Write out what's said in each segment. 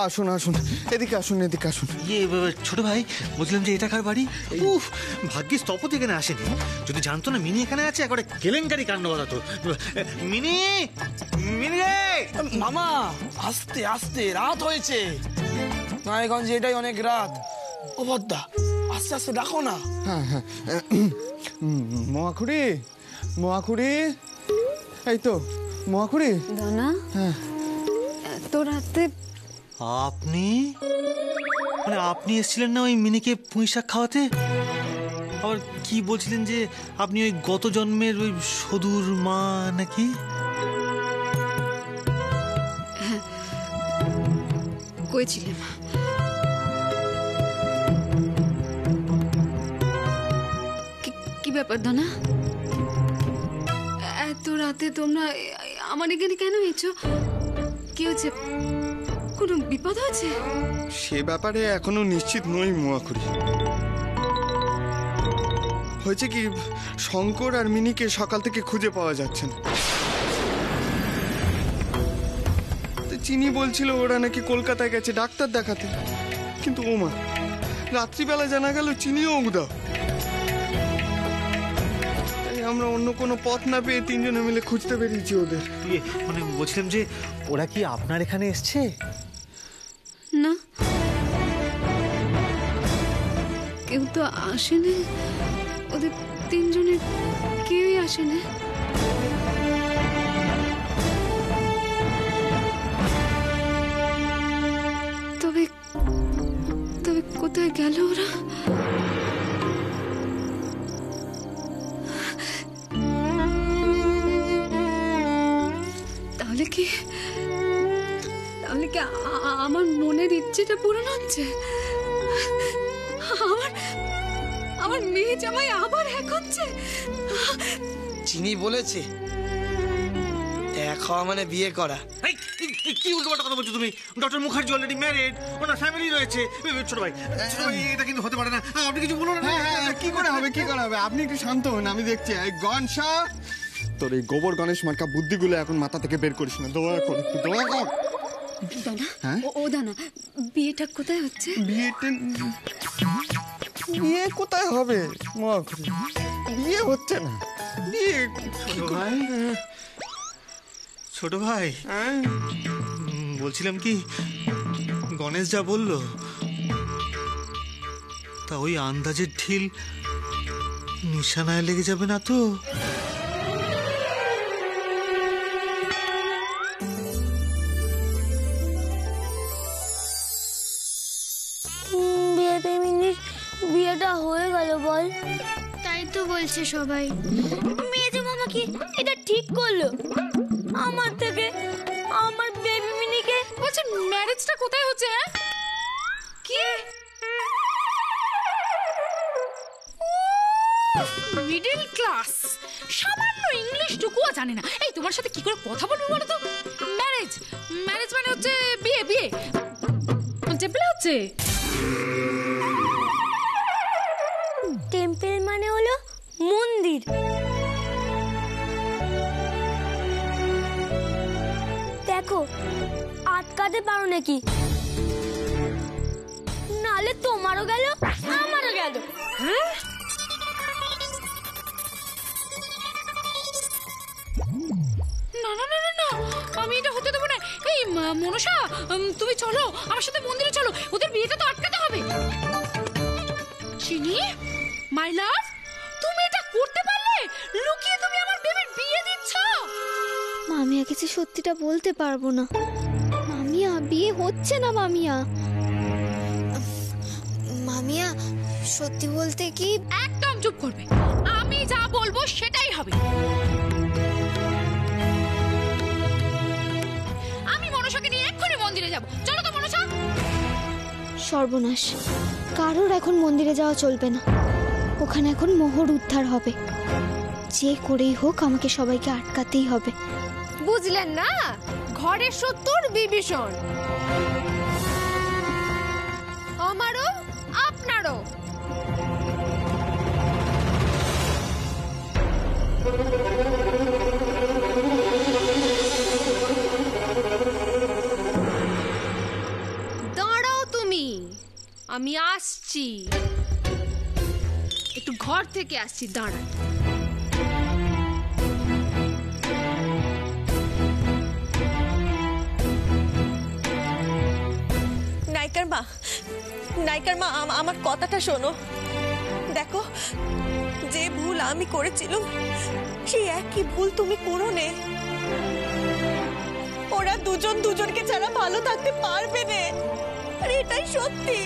আসুন আসুন, এদিকে আসুন, এদিকে আসুন। ছোট ভাই, বলছিলাম যে এটা কার বাড়ি? উফ, ভাগ্যিস তপত এখানে আসেনি। যদি জানতো না মিনি এখানে আছে, একবারে কেলেঙ্কারি কাণ্ড বাঁধাতো। মিনি, মিনি রে! মামা আস্তে আস্তে, রাত হয়েছে। নারায়ণগঞ্জে এটাই অনেক রাত। ও বদ্দা, আস্তে আস্তে ডাকো না। হ্যাঁ হ্যাঁ, মহাখুড়ি, মহাখুড়ি, এই তো মহাখুড়ি। দানা, হ্যাঁ, এত রাতে আপনি? মানে আপনি এসেছিলেন না ওই মিনিকে পুঁই শাক খাওয়াতে? আবার কি বলছিলেন যে আপনি ওই গত জন্মের ওই সদুর মা নাকি? কইছিলাম। কি ব্যাপার দানা? এত রাতে তোমরা আমার এখানে কেন এসেছো? কি হচ্ছে? কোনো বিপদ হয়েছে? সে ব্যাপারে এখনো নিশ্চিত নই মহাখুড়ি। হয়েছে কি, শঙ্কর আর মিনিকে সকাল থেকে খুঁজে পাওয়া যাচ্ছে না। চিনি বলছিল ওরা নাকি কলকাতায় গেছে ডাক্তার দেখাতে, কিন্তু ওমা, রাত্রিবেলা জানা গেল চিনিও উদাও। আমরা অন্য কোনো পথ না পেয়ে তিনজনে মিলে খুঁজতে বেরিয়েছি ওদের। মানে বলছিলাম যে ওরা কি আপনার এখানে এসছে? না, কেউ তো আসেনি। ওদের তিনজনের কেউই আসেনি। তবে তবে কোথায় গেল ওরা? তাহলে কি আমার মনের ইচ্ছেটা পূরণ হচ্ছে? আমার মেয়ে জামাই আবার এক হচ্ছে। চিনি বলেছে এক হওয়া মানে বিয়ে করা। কি উল্টোপাল্টা কথা বলছো তুমি? ডক্টর মুখার্জি অলরেডি ম্যারিড, ওনার ফ্যামিলি রয়েছে। ছোট ভাই, এটা কিন্তু হতে পারে না। আপনি কিছু বলুন না। কি করে হবে, কি করে হবে? আপনি একটু শান্ত হন, আমি দেখছি। গণশা, তোর এই গোবর গণেশ মার্কা বুদ্ধিগুলো এখন মাথা থেকে বের করিস না, দয়া কর, একটু দয়া কর। দানা, ও দানা, বিয়েটা কোথায় হচ্ছে? বিয়ে কোথায় হবে মহাখুড়ি? বিয়ে হচ্ছে না। বিয়ে ছোট ভাই, বলছিলাম কি, গণেশ যা বললো তা ওই আন্দাজের ঢিল নিশানায় লেগে যাবে না তো? বিয়েটা হয়ে গেল বল। তাই তো বলছে সবাই। মেজো মামা কি এটা ঠিক করলো? আমার থেকে আমার বেবি মিনিকে বলছে ম্যারেজটা কোথায় হচ্ছে? কি মিডল ক্লাস, সামান্য ইংলিশটুকুও জানে না। এই তোমার সাথে কি করে কথা বলবো বলো তো? ম্যারেজ ম্যারেজ মানে হচ্ছে বিয়ে, বিয়ে টেম্পল হচ্ছে। টেম্পল মানে হলো মন্দির। দেখো আটকাতে পারো নাকি, নালে তোমারও গেল আমারও গেল। হ্যাঁ, না না না না, আমি এটা হতে দেবো না। এই মনসা, তুমি চলো আমার সাথে মন্দিরে চলো, ওদের বিয়েটা তো আটকাতে হবে। চিনি, মাই লাভ, তুমি এটা করতে পারলে? লুকিয়ে তুমি আমার বেবির বিয়ে দিচ্ছ। মামিয়া কিছু সত্যিটা বলতে পারবো না। মামিয়া বিয়ে হচ্ছে না। মামিয়া মামিয়া সত্যি বলতে কি? একদম চুপ করবে, আমি যা বলবো সেটাই হবে। আমি মনসাকে নিয়ে এক্ষুনি মন্দিরে যাব। চলো তো মনসা। সর্বনাশ, কারোর এখন মন্দিরে যাওয়া চলবে না। ওখানে এখন মোহর উদ্ধার হবে। যে করেই হোক আমাকে সবাইকে আটকাতেই হবে। বুঝলেন না? ঘরের শত্রুর বিভীষণ। আমারও আপনারও। আমি আসছি, একটু ঘর থেকে আসছি, দাঁড়া। নায়িকার মা, নায়িকার মা, আমার কথাটা শোনো। দেখো, যে ভুল আমি করেছিলাম সেই একই ভুল তুমি করো নে। ওরা দুজন দুজনকে ছাড়া ভালো থাকতে পারবে না, আর এটাই সত্যি।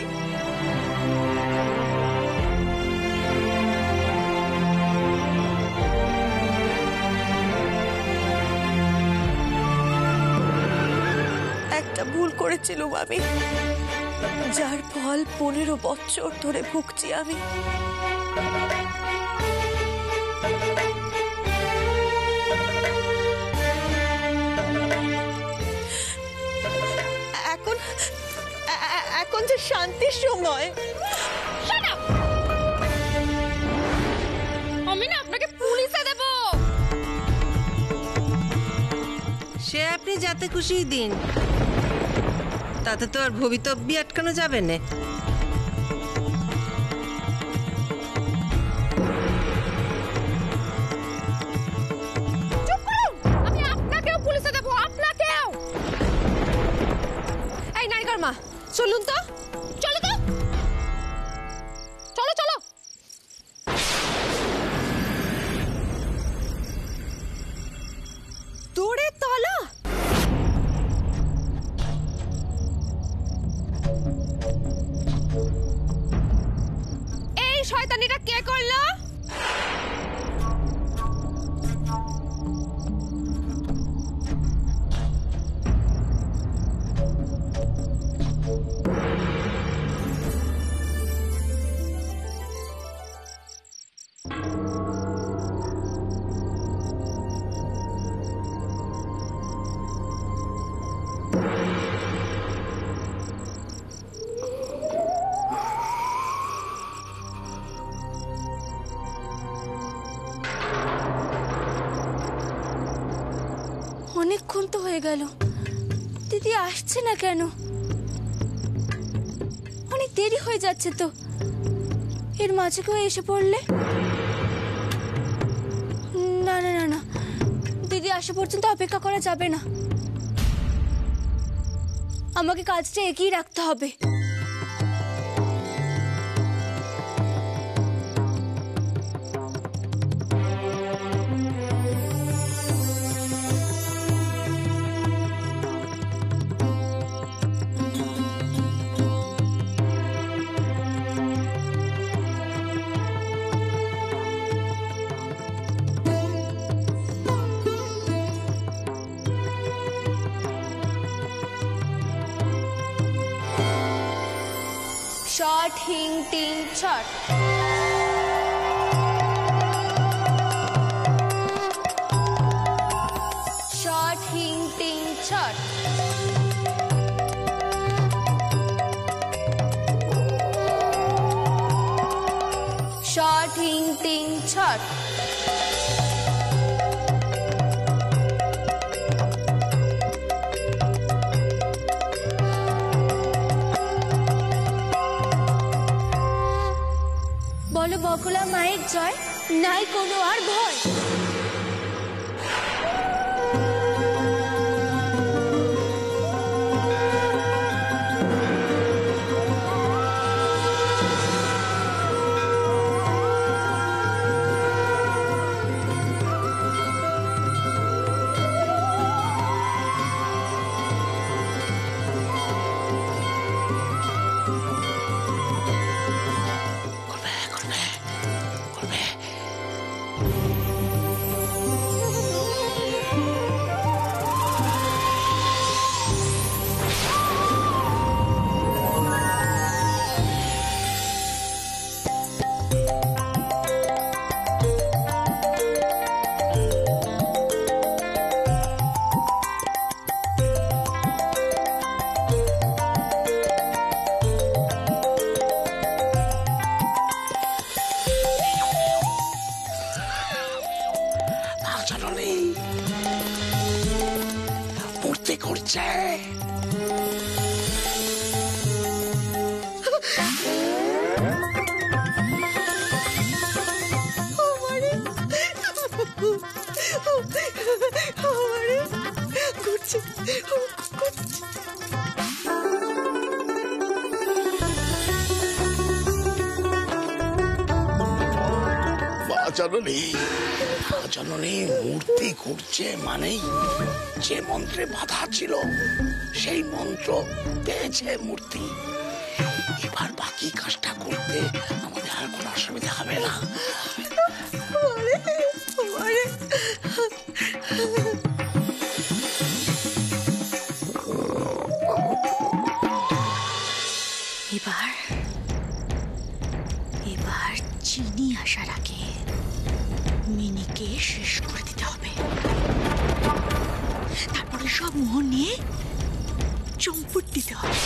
একটা ভুল করেছিলাম আমি, যার ফল 15 বছর ধরে ভুগছি আমি। এখন যে শান্তির সময়। আমি না আপনাকে পুলিশে দেব। সে আপনি যাতে খুশি দিন, তাতে তো আর ভবিতব্যি আটকানো যাবে না। চুপ করুন, আমি আপনাকেও পুলিশে দেব, আপনাকেও। এই নায়িকার মা, চলুন তো, চলো তো, চলো চলো। দৌড়ের তলা। এই শয়তানিটা কে করলো? অনেকক্ষণ তো হয়ে গেল, দিদি আসছে না কেন? অনেক দেরি হয়ে যাচ্ছে তো। এর মাঝে কেউ এসে পড়লে? না না না না, দিদি আসা পর্যন্ত অপেক্ষা করা যাবে না। আমাকে কাজটা এগিয়ে রাখতে হবে। শট হিং টিং ছট। শট হিং টিং ছট। শট হিং টিং ছট। বলো বকুলা মায়ের জয়, নাই কোনো আর ভয়। করছে জননী, জননী মূর্তি ঘুরছে মানেই যে মন্ত্রে বাধা ছিল সেই মন্ত্র পেয়েছে মূর্তি। এবার বাকি কাজটা করতে আমাদের আর কোনো অসুবিধা হবে না। এবার চিনি আসার আগে মিনিকে শেষ করে দিতে হবে, তারপরে সব মোহর নিয়ে চম্পট দিতে হবে।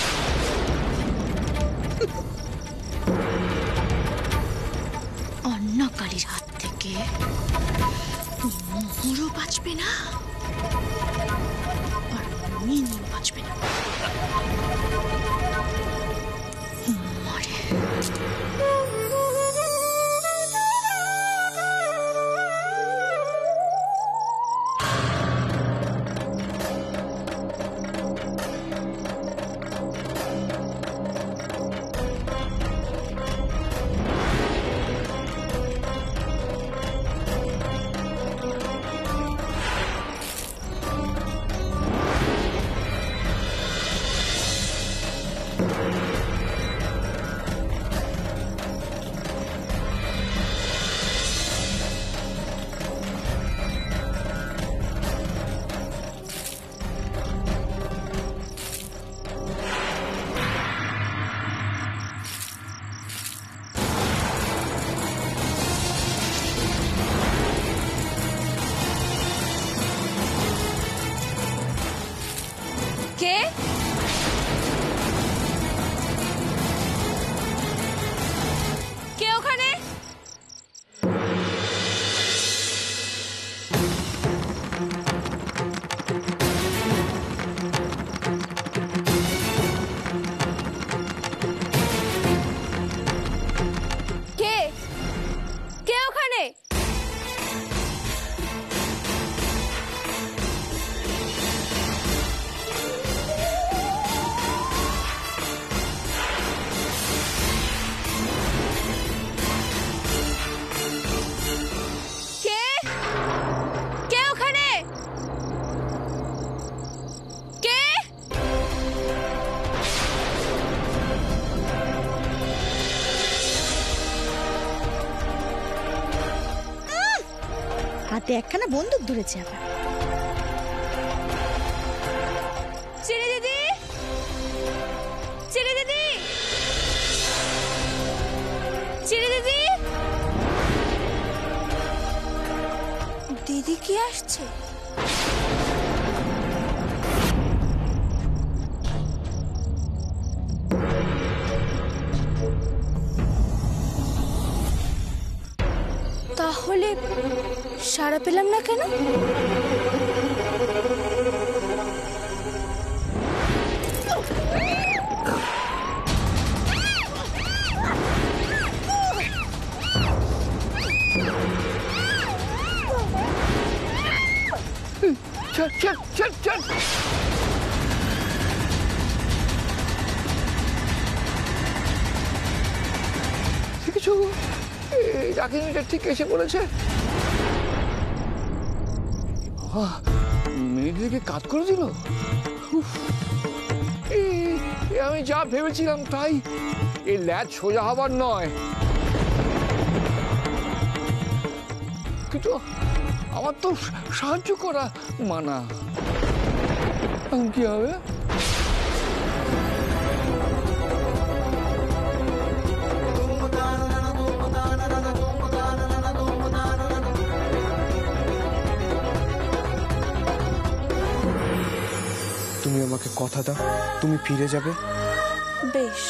অন্নকালীর হাত থেকে মোহরও বাঁচবে না আর মিনিও বাঁচবে না। কে? কে ওখানে? কে? কে ওখানে? হাতে একখানা বন্দুক ধরেছে আবার। চিনি দিদি, চিনি দিদি, চিনি দিদি, দিদি কি আসছে? তাহলে সাড়া পেলাম না কেন? চল চল চল চল। কিছু ডাকিনিটা ঠিক এসে পড়েছে। মিনিটকে কাজ করে দিল। আমি যা ভেবেছিলাম তাই, এই ল্যাজ সোজা হবার নয়। কিন্তু আমার তো সাহায্য করা মানা। কি হবে? তুমি আমাকে কথা দাও, তুমি ফিরে যাবে। বেশ,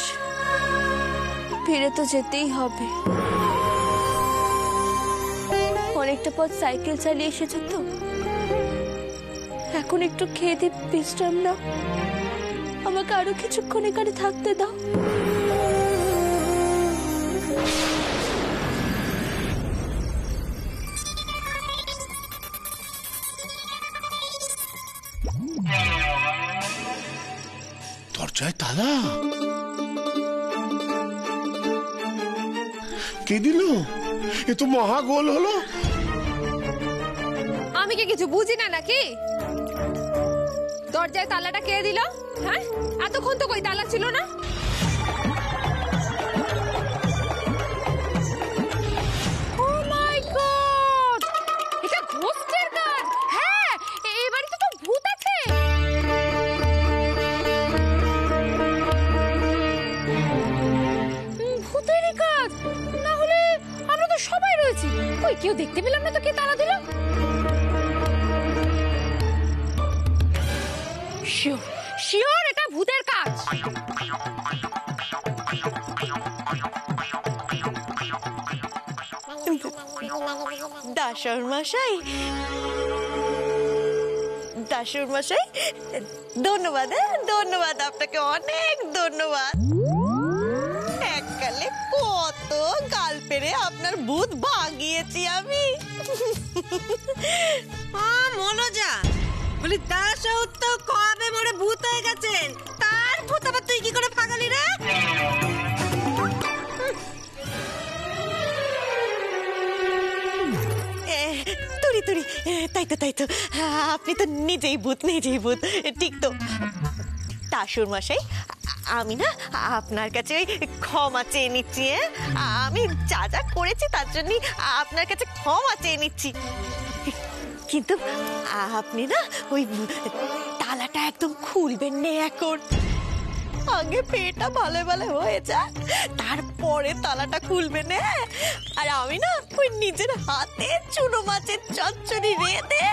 ফিরে তো যেতেই হবে। অনেকটা পথ সাইকেল চালিয়ে এসেছো তো, এখন একটু খেয়ে দিয়ে বিশ্রাম নাও। আমাকে আরো কিছুক্ষণ এখানে থাকতে দাও। দরজায় তালা কে দিল? এ তো মহা গোল হলো। আমি কি কিছু বুঝি না নাকি? দরজায় তালাটা কে দিল? হ্যাঁ, এতক্ষণ তো কই তালা ছিল না। ও মাই গড, এটা ঘোস্টের কাজ। হ্যাঁ, এই বাড়িতে তো ভূত আছে। ভূতেরই কাজ না হলে আমরা তো সবাই রয়েছি। কই কেউ দেখতে পেলাম না তো, কে তালা দিল? শিওর শিওর এটা ভূতের কাজ। দাসর মশাই, দাসর মশাই, ধন্যবাদ, ধন্যবাদ আপনাকে, অনেক ধন্যবাদ। এককালে কত গাল পেরে আপনার ভূত ভাগিয়েছি আমি। মনোজা বলি, দাসৌত তো কবে মরে ভূত হয়ে গেছেন, তার ভূত আবার তুই কি করে ভাগালি রে? তুরি তুরি, তাই তো তাই তো, আপনি তো নিজেই ভূত, নিজেই ভূত, ঠিক তো। দাসুর মশাই, আমি না আপনার কাছে ক্ষমা চেয়ে নিচ্ছি। আমি যা যা করেছি তার জন্য আপনার কাছে ক্ষমা চেয়ে নিচ্ছি। কিন্তু আপনি না ওই তালাটা একদম খুলবেন না এখন। আগে পেটটা ভালো ভালো হয়ে যাক, তারপরে তালাটা খুলবে না। আর আমি না ওই নিজের হাতে চুনো মাছের চচ্চড়ি রেঁধে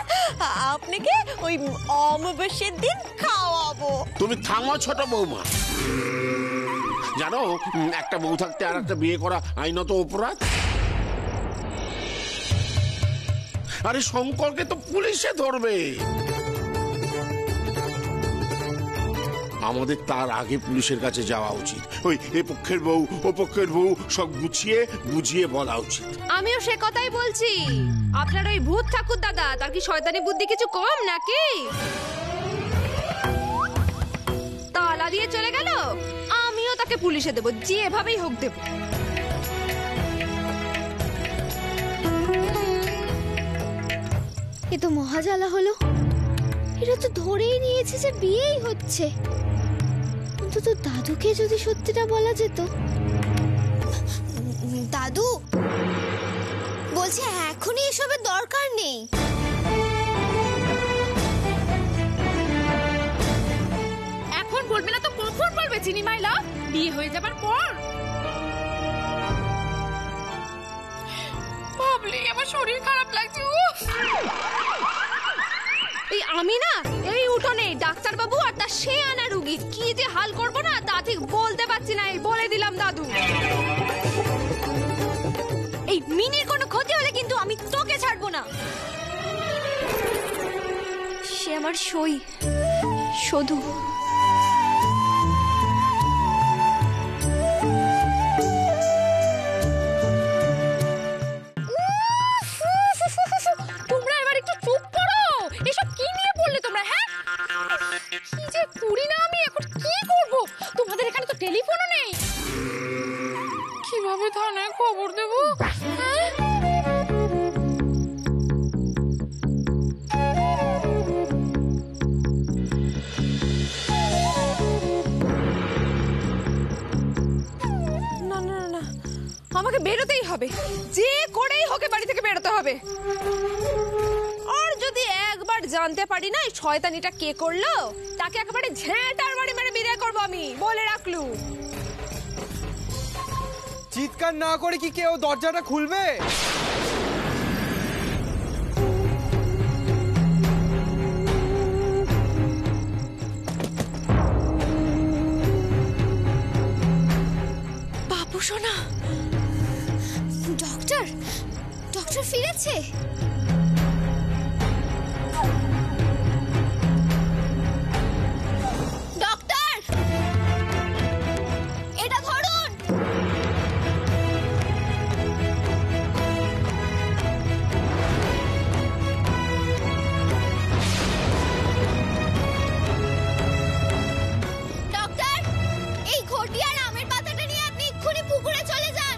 আপনাকে ওই অমাবস্যার দিন খাওয়াবো। তুমি থামো ছোট বৌমা। জানো, একটা বউ থাকতে আর একটা বিয়ে করা আইনত অপরাধ। আরে শঙ্করকে তো পুলিশে ধরবে। আমাদের তার আগে পুলিশের কাছে যাওয়া উচিত। ওই এ পক্ষের বউ ও পক্ষের বউ সব গুছিয়ে বুঝিয়ে বলা উচিত। আমিও সে কথাই বলছি। আপনার ওই ভূত ঠাকুর দাদা, তার কি শয়তানি বুদ্ধি কিছু কম নাকি? তালা দিয়ে চলে গেল, আমিও তাকে পুলিশে দেবো, যেভাবেই হোক দেবো। এ তো মহাজালা হলো। এটা তো ধরেই নিয়েছে যে বিয়েই হচ্ছে। অন্তত দাদুকে যদি সত্যিটা বলা যেত। দাদু বলছে এখনই এসবের দরকার নেই। এখন বলবে না তো কখন বলবে চিনি মাইলা? বিয়ে হয়ে যাবার পর। ভাবলেই আমার শরীর খারাপ লাগছে। এই আমি না এই উঠোনে ডাক্তার বাবু আর তার সে আনা রুগী কি যে হাল করবো না তা ঠিক বলতে পারছি না। বলে দিলাম দাদু, এই মিনির কোনো ক্ষতি হলে কিন্তু আমি তোকে ছাড়বো না। সে আমার সই শুধু। তোমরা এবার একটু চুপ করো। এসব কি নিয়ে বললে তোমরা? হ্যাঁ, কি যে করি না আমি, এখন কি করব? তোমাদের এখানে তো টেলিফোনও নেই। কিভাবে থানায় খবর দেব? হ্যাঁ, না না না, আমাকে বেরোতেই হবে, যে করেই হোক বাড়ি থেকে বেরোতে হবে। আর যদি একবার জানতে পারি না এই শয়তানিটা কে করলো, তাকে একেবারে ঝেঁটার বাড়ি মেরে বিদায় করবো আমি, বলে রাখলু। চিৎকার না করে কি কেউ দরজাটা খুলবে? বাবু সোনা, ডক্টর ডক্টর ফিরেছে। ডক্টর, এটা ধরুন। ডক্টর, এই ঘটি আর আমের পাতাটা নিয়ে আপনি এক্ষুনি পুকুরে চলে যান।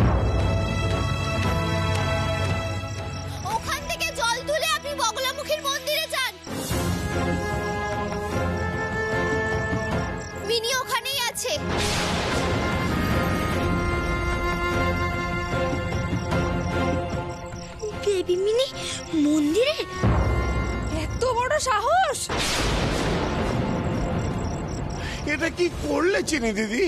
এটা কি করলে চিনি দিদি?